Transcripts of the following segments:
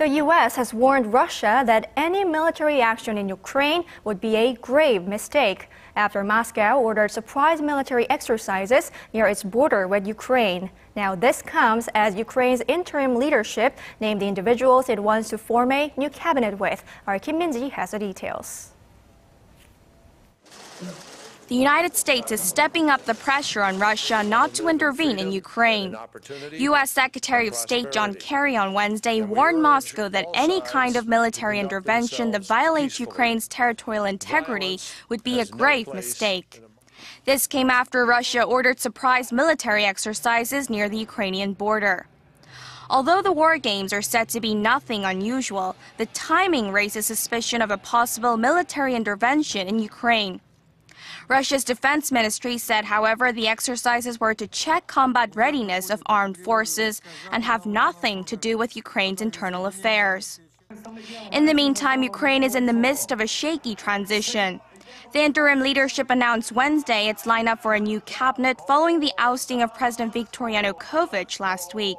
The U.S. has warned Russia that any military action in Ukraine would be a grave mistake after Moscow ordered surprise military exercises near its border with Ukraine. Now, this comes as Ukraine's interim leadership named the individuals it wants to form a new cabinet with. Our Kim Min-ji has the details. The United States is stepping up the pressure on Russia not to intervene in Ukraine. U.S. Secretary of State John Kerry on Wednesday warned Moscow that any kind of military intervention that violates Ukraine's territorial integrity would be a grave mistake. This came after Russia ordered surprise military exercises near the Ukrainian border. Although the war games are said to be nothing unusual, the timing raises suspicion of a possible military intervention in Ukraine. Russia's defense ministry said, however, the exercises were to check combat readiness of armed forces and have nothing to do with Ukraine's internal affairs. In the meantime, Ukraine is in the midst of a shaky transition. The interim leadership announced Wednesday its lineup for a new cabinet following the ousting of President Viktor Yanukovych last week.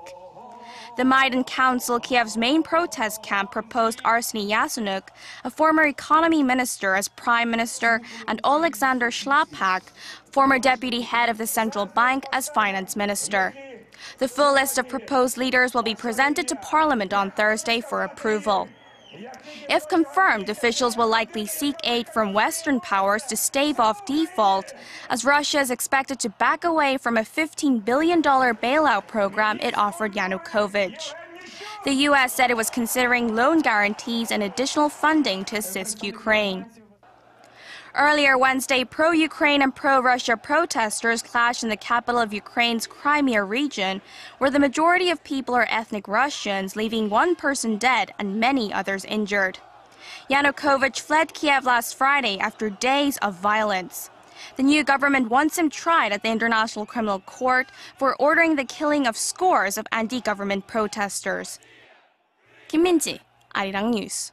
The Maidan Council, Kiev's main protest camp, proposed Arseniy Yatsenuk, a former economy minister, as prime minister, and Alexander Shlapak, former deputy head of the central bank, as finance minister. The full list of proposed leaders will be presented to Parliament on Thursday for approval. If confirmed, officials will likely seek aid from Western powers to stave off default, as Russia is expected to back away from a $15 billion bailout program it offered Yanukovych. The U.S. said it was considering loan guarantees and additional funding to assist Ukraine. Earlier Wednesday, pro-Ukraine and pro-Russia protesters clashed in the capital of Ukraine's Crimea region, where the majority of people are ethnic Russians, leaving one person dead and many others injured. Yanukovych fled Kiev last Friday after days of violence. The new government wants him tried at the International Criminal Court for ordering the killing of scores of anti-government protesters. Kim Min-ji, Arirang News.